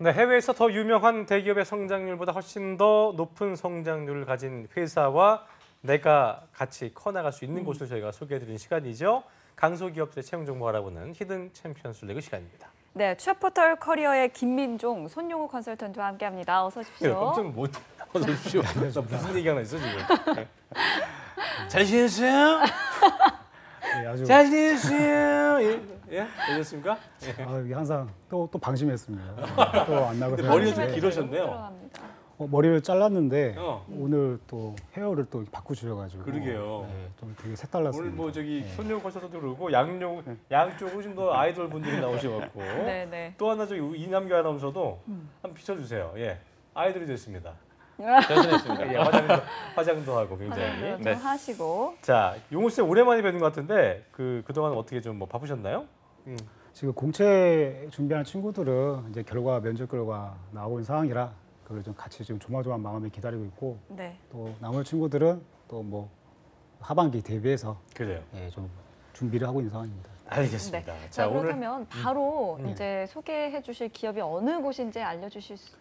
네, 해외에서 더 유명한 대기업의 성장률보다 훨씬 더 높은 성장률을 가진 회사와 내가 같이 커나갈 수 있는 곳을 저희가 소개해드리는 시간이죠. 강소기업들의 채용 정보 알아보는 히든 챔피언스 리그 시간입니다. 네, 취업 포털 커리어의 김민종, 손용우 컨설턴트와 함께합니다. 어서 오십시오. 깜짝 못 어서 오십시오. 나 무슨 얘기 하나 있어 지금. 잘 지냈어요? 네, 아주 잘 지냈어요? 예? 되셨습니까? 이게 항상 또 방심했습니다. 또 안 나가서 머리가 좀 했는데, 길어졌네요. 들어갑니다. 머리를 잘랐는데 어. 오늘 또 헤어를 또 바꾸셔가지고 그러게요. 네, 좀 되게 오늘 색달랐습니다. 뭐 저기 손용 컨설턴트도 그러고 양쪽으로 좀 더 아이돌 분들이 나오셔갖고 네. 또 하나 저기 이남규 아나운서도 한번 비춰주세요. 예, 아이돌이 됐습니다. 변신했습니다. 예, 화장도 하고 굉장히. 좀 하시고. 자, 용우 씨 오랜만에 뵙는 것 같은데 그동안 어떻게 좀 뭐 바쁘셨나요? 지금 공채 준비하는 친구들은 이제 면접 결과 나오고 있는 상황이라 그걸 좀 같이 지금 조마조마 마음에 기다리고 있고 네. 또 나머지 친구들은 또 뭐 하반기 대비해서 그래요. 좀 준비를 하고 있는 상황입니다. 알겠습니다. 네. 자, 자, 오늘 그렇다면 바로 이제 소개해 주실 기업이 어느 곳인지 알려주실까요?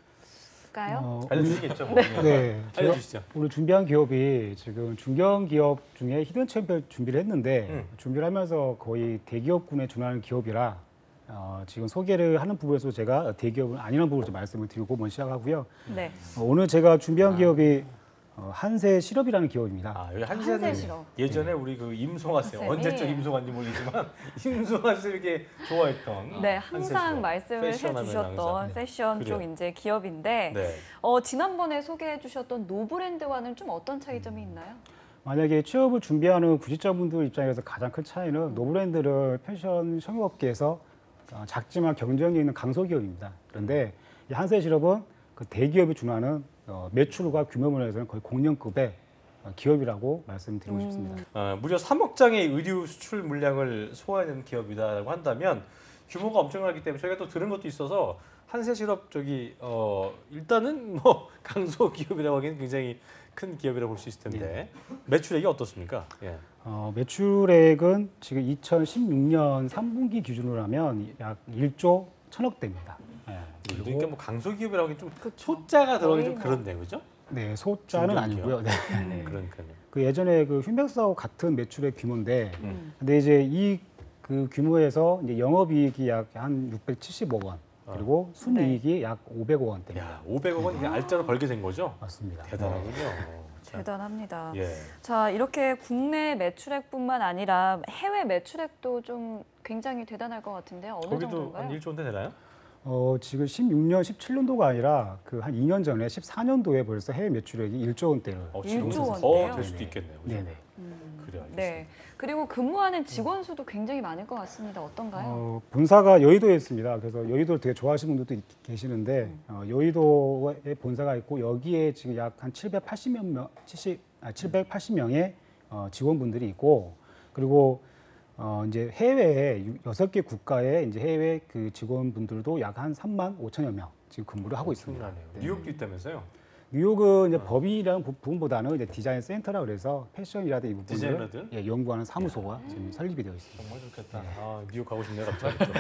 알려주시겠죠? 뭐. 네, 제가 알려주시죠. 오늘 준비한 기업이 지금 중견 기업 중에 히든 챔피언 준비를 했는데 준비를 하면서 거의 대기업군에 준하는 기업이라 지금 소개를 하는 부분에서 제가 대기업은 아니라는 부분을 좀 말씀을 드리고 먼저 시작하고요. 네. 오늘 제가 준비한 기업이 한세 실업이라는 기업입니다. 아, 여기 한세 한세는 실업. 예전에 우리 그 임송아 쌤, 쌤이. 언제적 임송아인지 모르겠지만 임송아 쌤에게 좋아했던 네, 한세 항상 실업. 말씀을 패션하면 해주셨던 항상. 패션 쪽 그래요. 이제 기업인데 네. 지난번에 소개해 주셨던 노브랜드와는 좀 어떤 차이점이 있나요? 만약에 취업을 준비하는 구직자분들 입장에서 가장 큰 차이는 노브랜드를 패션 성형업계에서 작지만 경쟁력 있는 강소기업입니다. 그런데 이 한세실업은 그 대기업이 준하는 매출과 규모 면에서는 거의 공룡급의 기업이라고 말씀드리고 싶습니다. 무려 3억 장의 의류 수출 물량을 소화하는 기업이다라고 한다면 규모가 엄청나기 때문에 저희가 또 들은 것도 있어서 한세실업 쪽이 일단은 뭐 강소 기업이라고 하기엔 굉장히 큰 기업이라고 볼 수 있을 텐데 매출액이 어떻습니까? 예. 매출액은 지금 2016년 3분기 기준으로 하면 약 1조 1,000억대입니다. 그러니까 뭐 강소 기업이라고 하기 좀 그쵸. 소자가 들어가기 좀 거의 그런데 그죠? 네, 소자는 아니고요. 네. 그러니까요. 그 예전에 그 흉백사하고 같은 매출의 규모인데, 근데 이제 이 그 규모에서 이제 영업이익이 약 한 670억 원, 그리고 순이익이 약 500억 원대입니다. 야, 500억 원 이게 알짜로 벌게 된 거죠? 맞습니다. 대단하군요. 자, 대단합니다. 예. 자, 이렇게 국내 매출액뿐만 아니라 해외 매출액도 좀 굉장히 대단할 것 같은데요. 어느 거기도 정도인가요? 한 1조인데 되나요? 지금 16년, 17년도가 아니라 그 한 2년 전에 14년도에 벌써 해외 매출액이 1조 원대를. 지금 1조 더 원대요? 될 수도 있겠네요. 그죠? 네네. 그래요. 알겠습니다. 네. 그리고 근무하는 직원 수도 굉장히 많을 것 같습니다. 어떤가요? 본사가 여의도에 있습니다. 그래서 여의도를 되게 좋아하시는 분들도 계시는데 여의도에 본사가 있고 여기에 지금 약 한 780명의 직원분들이 있고 그리고 이제 해외에 6개 국가의 이제 해외 그 직원분들도 약 한 3만 5천여 명 지금 근무를 하고 있습니다. 엄청나네요. 뉴욕도 있다면서요? 뉴욕은 이제 법인이라는 부분보다는 이제 디자인 센터라 그래서 패션이라든지 이 부분을 디자이너들? 연구하는 사무소가 지금 설립이 되어 있습니다. 정말 좋겠다. 아, 뉴욕 가고 싶네요, 갑자기. 또. 네.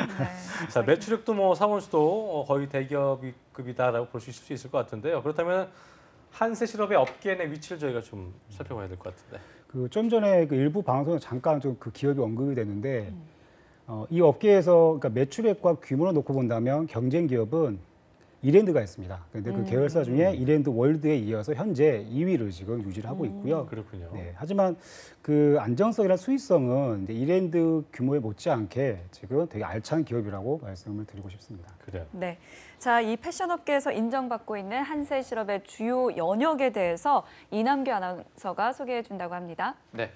자, 매출액도 뭐 사원수도 거의 대기업급이다라고 볼 수 있을 것 같은데요. 그렇다면 한세실업의 업계 내 위치를 저희가 좀 살펴봐야 될 것 같은데. 그 좀 전에 그 일부 방송에 잠깐 좀 그 기업이 언급이 됐는데 이 업계에서 그러니까 매출액과 규모를 놓고 본다면 경쟁 기업은 이랜드가 있습니다. 그런데 그 계열사 중에 이랜드 월드에 이어서 현재 2위를 지금 유지를 하고 있고요. 그렇군요. 네, 하지만 그 안정성이나 수익성은 이제 이랜드 규모에 못지않게 지금 되게 알찬 기업이라고 말씀을 드리고 싶습니다. 그래요. 네. 자, 이 패션 업계에서 인정받고 있는 한세실업의 주요 연역에 대해서 이남규 아나운서가 소개해 준다고 합니다. 네,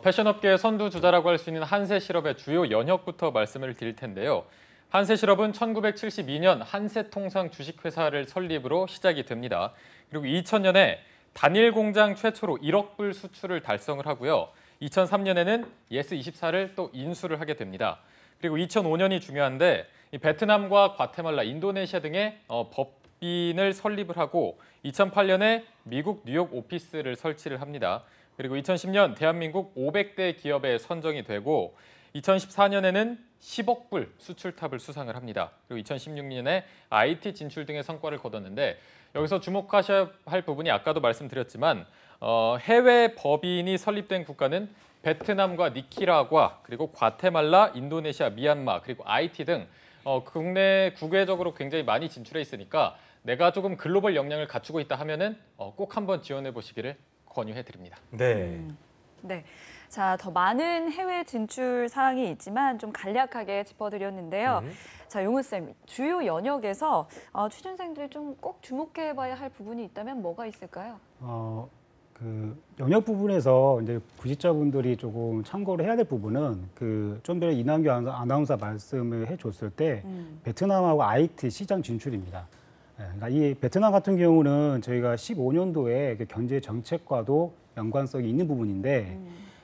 패션업계의 선두주자라고 할 수 있는 한세실업의 주요 연역부터 말씀을 드릴 텐데요. 한세실업은 1972년 한세통상 주식회사를 설립으로 시작이 됩니다. 그리고 2000년에 단일 공장 최초로 1억 불 수출을 달성을 하고요. 2003년에는 예스24를 또 인수를 하게 됩니다. 그리고 2005년이 중요한데 이 베트남과 과테말라, 인도네시아 등의 법인을 설립을 하고 2008년에 미국 뉴욕 오피스를 설치를 합니다. 그리고 2010년 대한민국 500대 기업에 선정이 되고 2014년에는 10억 불 수출탑을 수상을 합니다. 그리고 2016년에 IT 진출 등의 성과를 거뒀는데 여기서 주목하셔야 할 부분이 아까도 말씀드렸지만 해외 법인이 설립된 국가는 베트남과 니키라과 그리고 과테말라, 인도네시아, 미얀마 그리고 IT 등 국내 국외적으로 굉장히 많이 진출해 있으니까 내가 조금 글로벌 역량을 갖추고 있다 하면은 꼭 한번 지원해 보시기를 권유해 드립니다. 네. 네. 자, 더 많은 해외 진출 사항이 있지만 좀 간략하게 짚어드렸는데요. 자, 용우쌤, 주요 연역에서 취준생들이 좀 꼭 주목해봐야 할 부분이 있다면 뭐가 있을까요? 그 영역 부분에서 이제 구직자분들이 조금 참고를 해야 될 부분은 그 좀 전에 이남규 아나운서 말씀을 해줬을 때 베트남하고 IT 시장 진출입니다. 그러니까 이 베트남 같은 경우는 저희가 15년도에 경제 정책과도 연관성이 있는 부분인데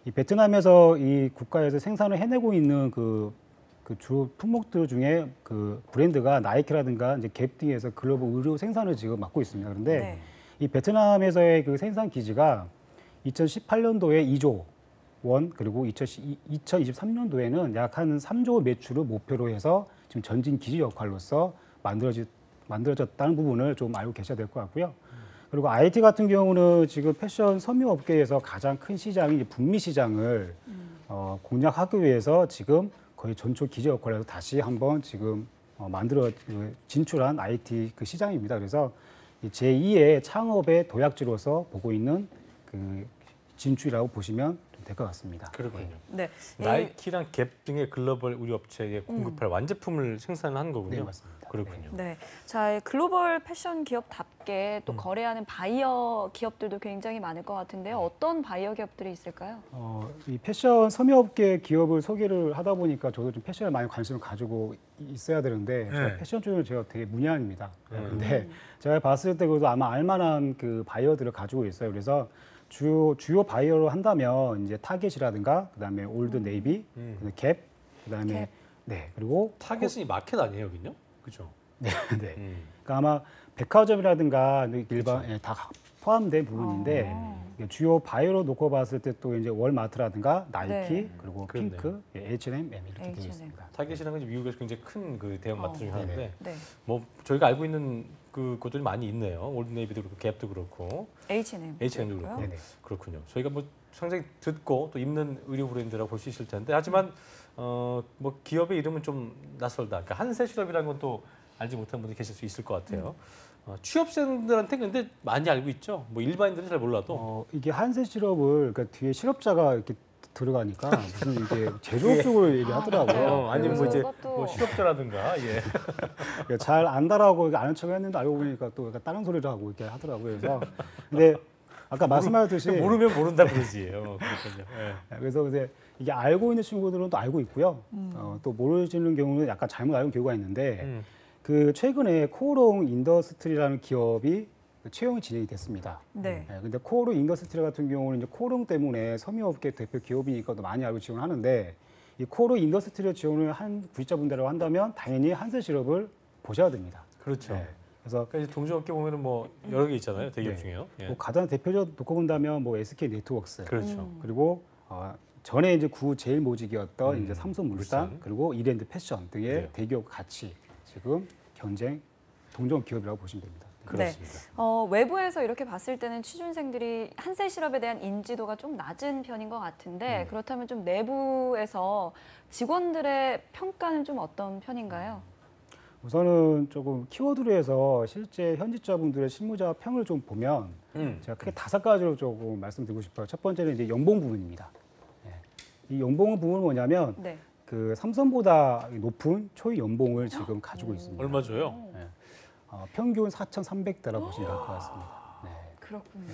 이 베트남에서 이 국가에서 생산을 해내고 있는 그 주로 품목들 중에 그 브랜드가 나이키라든가 이제 갭 등에서 글로벌 의류 생산을 지금 맡고 있습니다. 그런데 네. 이 베트남에서의 그 생산 기지가 2018년도에 2조 원 그리고 2023년도에는 약 한 3조 매출을 목표로 해서 지금 전진 기지 역할로서 만들어졌다는 부분을 좀 알고 계셔야 될 것 같고요. 그리고 IT 같은 경우는 지금 패션 섬유 업계에서 가장 큰 시장인 이제 북미 시장을 공략하기 위해서 지금 거의 전초 기지 역할에서 다시 한번 지금 진출한 IT 그 시장입니다. 그래서 제2의 창업의 도약지로서 보고 있는 그 진출이라고 보시면 될 것 같습니다. 그렇군요. 네. 나이키랑 갭 등의 글로벌 의류 업체에 공급할 완제품을 생산한 거군요. 네, 맞습니다. 그렇군요. 네. 자, 글로벌 패션 기업답게 또 거래하는 바이어 기업들도 굉장히 많을 것 같은데요. 어떤 바이어 기업들이 있을까요? 이 패션 섬유업계 기업을 소개를 하다 보니까 저도 좀 패션에 많이 관심을 가지고 있어야 되는데 제가 패션 쪽은 제가 되게 문외한입니다. 근데 제가 봤을 때 그래도 아마 알만한 그 바이어들을 가지고 있어요. 그래서 주요 바이어로 한다면 이제 타겟이라든가 그다음에 올드 네이비, 그다음에 갭, 그다음에 네 그리고 타겟이 마켓 아니에요, 여기요? 그렇죠. 네. 그러니까 아마 백화점이라든가 일반 다 포함된 부분인데 주요 바이어로 놓고 봤을 때 또 이제 월마트라든가 나이키 네. 그리고 그렇네요. 핑크, H&M 이렇게 되어 H&M. 있습니다. 타겟이라는 건 미국에서 굉장히 큰 그 대형 마트 중에 하나인데 네. 뭐 저희가 알고 있는 그 곳들이 많이 있네요. 올드네이비도 그렇고 갭도 그렇고 H&M. H&M도 그렇고 네네. 그렇군요. 저희가 뭐 상당히 듣고 또 입는 의류 브랜드라고 볼 수 있을 텐데 하지만 뭐 기업의 이름은 좀 낯설다. 그러니까 한세실업이라는 건 또 알지 못한 분들이 계실 수 있을 것 같아요. 취업생들한테 근데 많이 알고 있죠. 뭐 일반인들은 잘 몰라도. 이게 한세 시럽을 그러니까 뒤에 실업자가 이렇게 들어가니까 무슨 이게 제조업 쪽을 얘기하더라고요. 아니면 뭐 이제 그것도- 뭐 실업자라든가 예. 잘 안다라고 이렇게 아는 척을 했는데 알고 보니까 또 약간 다른 소리를 하고 이렇게 하더라고요. 그래서 근데 아까 말씀하셨듯이 모르면 모른다 그러지. 그렇군요. 예. 그래서 이제 이게 알고 있는 친구들은 또 알고 있고요. 또 모르시는 경우는 약간 잘못 알고 있는 경우가 있는데 그 최근에 코오롱 인더스트리라는 기업이 채용이 진행이 됐습니다. 네. 근데 코오롱 인더스트리 같은 경우는 이제 코오롱 때문에 섬유업계 대표 기업이니까 또 많이 알고 지원하는데 이 코오롱 인더스트리에 지원을 한 구직자분들이라고 한다면 당연히 한세실업을 보셔야 됩니다. 그렇죠. 네. 그래서 그러니까 이제 동종업계 보면은 뭐 여러 개 있잖아요. 대기업 네. 중에요. 예. 뭐 가장 대표적으로 놓고 본다면 뭐 SK 네트워크스 그렇죠. 그리고 전에 이제 구 제일 모직이었던 이제 삼성물산 물산. 그리고 이랜드 패션 등의 네. 대기업 같이 지금 경쟁 동종 기업이라고 보시면 됩니다. 그렇습니다. 외부에서 이렇게 봤을 때는 취준생들이 한세실업에 대한 인지도가 좀 낮은 편인 것 같은데 그렇다면 좀 내부에서 직원들의 평가는 좀 어떤 편인가요? 우선은 조금 키워드로 해서 실제 현직자분들의 실무자 평을 좀 보면 제가 크게 5가지로 조금 말씀드리고 싶어요. 첫 번째는 이제 연봉 부분입니다. 이 연봉 부분은 뭐냐면 네. 그 삼성보다 높은 초이 연봉을 지금 가지고 있습니다. 얼마 줘요? 평균 4,300대라고 보시면 될 것 같습니다. 네. 그렇군요.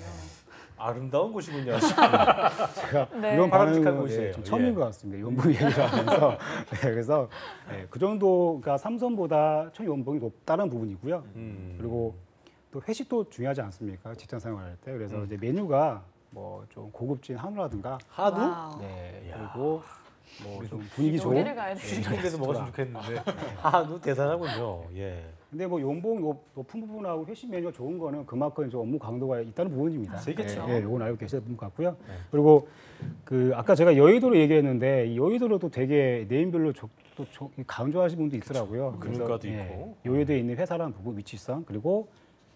아름다운 곳이군요. 제가 네. 이런 바람직한 반응은 곳이에요. 좀 처음인 예. 것 같습니다. 연봉 얘기를 하면서 네, 그래서 그 정도가 삼성보다 초 연봉이 높다는 부분이고요. 그리고 또 회식도 중요하지 않습니까? 직장 생활할 때. 그래서 이제 메뉴가 뭐 좀 고급진 한우라든가 한우? 와우. 네, 그리고 뭐 좀 분위기 좋은 여기를 가야 돼. 시청에서 먹었으면 좋겠는데 한우 대단하군요. 예. 근데 뭐 연봉 높은 부분하고 회식 메뉴가 좋은 거는 그만큼 좀 업무 강도가 있다는 부분입니다. 세겠죠. 예, 이건 알고 계셔야 될 것 같고요. 그리고 그 아까 제가 여의도로 얘기했는데 이 여의도로도 되게 네임별로 강조하시는 분도 있더라고요. 그래서, 금융가도 있고. 여의도에 있는 회사라는 부분 위치성 그리고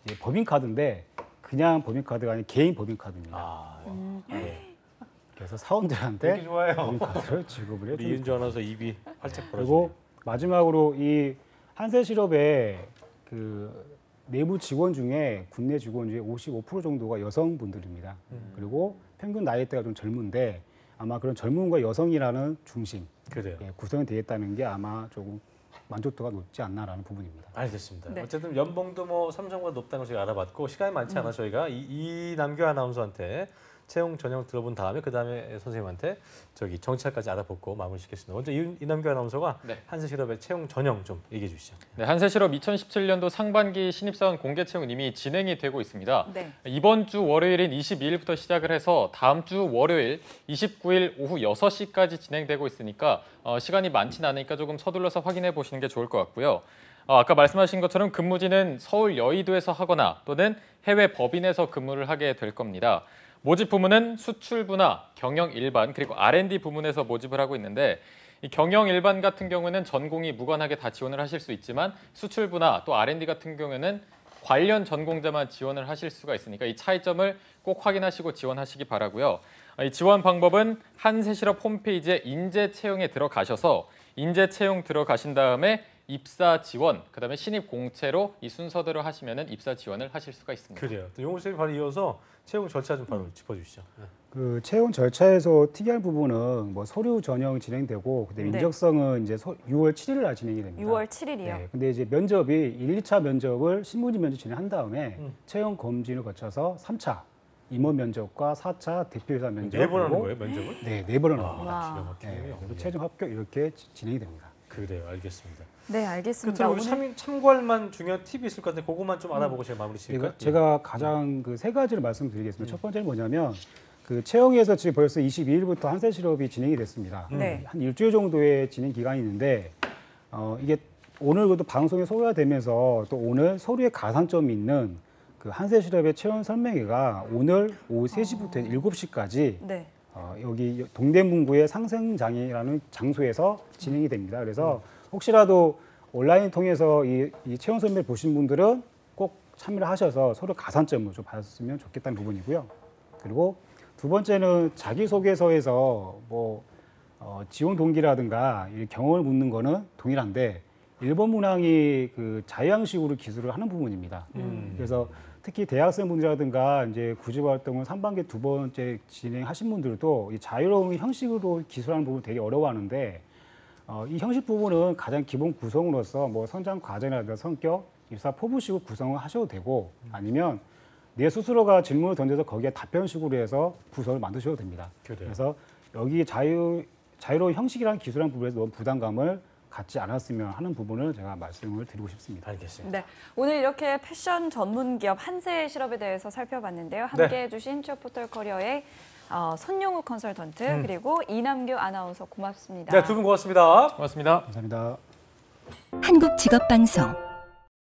이제 법인카드인데 그냥 법인카드가 아니라 개인 법인카드입니다. 아, 그래서 되게 사원들한테 좋아요. 법인카드를 지급을 우리 해줍니다. 이은주 아나운서 입이 활짝 벌어지네요. 그리고 마지막으로 이 한세실업의 그 내부 직원 중에 국내 직원 중에 55% 정도가 여성분들입니다. 그리고 평균 나이대가 좀 젊은데 아마 그런 젊음과 여성이라는 중심 그래요. 구성이 되겠다는 게 아마 조금 만족도가 높지 않나라는 부분입니다. 알겠습니다. 네. 어쨌든 연봉도 뭐 삼성보다 높다는 걸 저희가 알아봤고 시간이 많지 않아 저희가 이남규 아나운서한테 채용 전형 들어본 다음에 그 다음에 선생님한테 저기 정치학까지 알아보고 마무리 짓겠습니다. 먼저 이남규 아나운서가 네. 한세실업의 채용 전형 좀 얘기해 주시죠. 네, 한세실업 2017년도 상반기 신입사원 공개 채용 이미 진행이 되고 있습니다. 네. 이번 주 월요일인 22일부터 시작을 해서 다음 주 월요일 29일 오후 6시까지 진행되고 있으니까 시간이 많지는 않으니까 조금 서둘러서 확인해 보시는 게 좋을 것 같고요. 아까 말씀하신 것처럼 근무지는 서울 여의도에서 하거나 또는 해외 법인에서 근무를 하게 될 겁니다. 모집 부문은 수출부나 경영 일반 그리고 R&D 부문에서 모집을 하고 있는데 이 경영 일반 같은 경우는 전공이 무관하게 다 지원을 하실 수 있지만 수출부나 또 R&D 같은 경우에는 관련 전공자만 지원을 하실 수가 있으니까 이 차이점을 꼭 확인하시고 지원하시기 바라고요. 이 지원 방법은 한세실업 홈페이지에 인재 채용에 들어가셔서 인재 채용 들어가신 다음에 입사 지원, 그다음에 신입 공채로 이 순서대로 하시면은 입사 지원을 하실 수가 있습니다. 그래요. 또 용호 선생님 바로 이어서 채용 절차 좀 바로 짚어주시죠. 네. 그 채용 절차에서 특이한 부분은 뭐 서류 전형 진행되고 그다음에 네. 인적성은 이제 6월 7일 날 진행이 됩니다. 6월 7일이요. 네, 근데 이제 면접이 1, 2차 면접을 신문지 면접 진행한 다음에 채용 검진을 거쳐서 3차 임원 면접과 4차 대표이사 면접 네 번 하는 그리고 거예요, 면접을? 네, 4번을 합니다. 와. 기가 막히네요. 네, 그리고 최종 합격 이렇게 진행이 됩니다. 그래요, 알겠습니다. 네, 알겠습니다. 끝으로 우리 참고할 만 중요한 팁이 있을 것 같은데 그것만 좀 알아보고 제가 마무리 지을까요? 제가 가장 그 세 가지를 말씀드리겠습니다. 첫 번째는 뭐냐면 그 채용에서 지금 벌써 22일부터 한세실업이 진행이 됐습니다. 네. 한 일주일 정도의 진행 기간이 있는데 이게 오늘 그것도 방송에 소개가 되면서 또 오늘 서류에 가산점이 있는 그 한세실업의 채용 설명회가 오늘 오후 3시부터 7시까지 네. 여기 동대문구의 상생장이라는 장소에서 진행이 됩니다. 그래서 혹시라도 온라인 통해서 이 채용 설명회 보신 분들은 꼭 참여를 하셔서 서로 가산점을 좀 받았으면 좋겠다는 부분이고요. 그리고 두 번째는 자기소개서에서 뭐 지원 동기라든가 이 경험을 묻는 거는 동일한데 일본 문항이 그 자유형식으로 기술을 하는 부분입니다. 그래서 특히 대학생분들이라든가 이제 구직 활동을 3반기 두 번째 진행하신 분들도 이 자유로운 형식으로 기술하는 부분 되게 어려워하는데 이 형식 부분은 가장 기본 구성으로서 뭐 성장 과정이라든가 성격, 입사 포부식으로 구성을 하셔도 되고 아니면 내 스스로가 질문을 던져서 거기에 답변식으로 해서 구성을 만드셔도 됩니다. 그래요. 그래서 여기 자유로운 형식이라는 기술한 부분에서 너무 부담감을 갖지 않았으면 하는 부분을 제가 말씀을 드리고 싶습니다. 알겠습니다. 네, 오늘 이렇게 패션 전문 기업 한세실업에 대해서 살펴봤는데요. 함께해 주신 취업포털 커리어의 손용욱 컨설턴트 그리고 이남규 아나운서 고맙습니다. 네, 두 분 고맙습니다. 고맙습니다. 감사합니다. 한국직업방송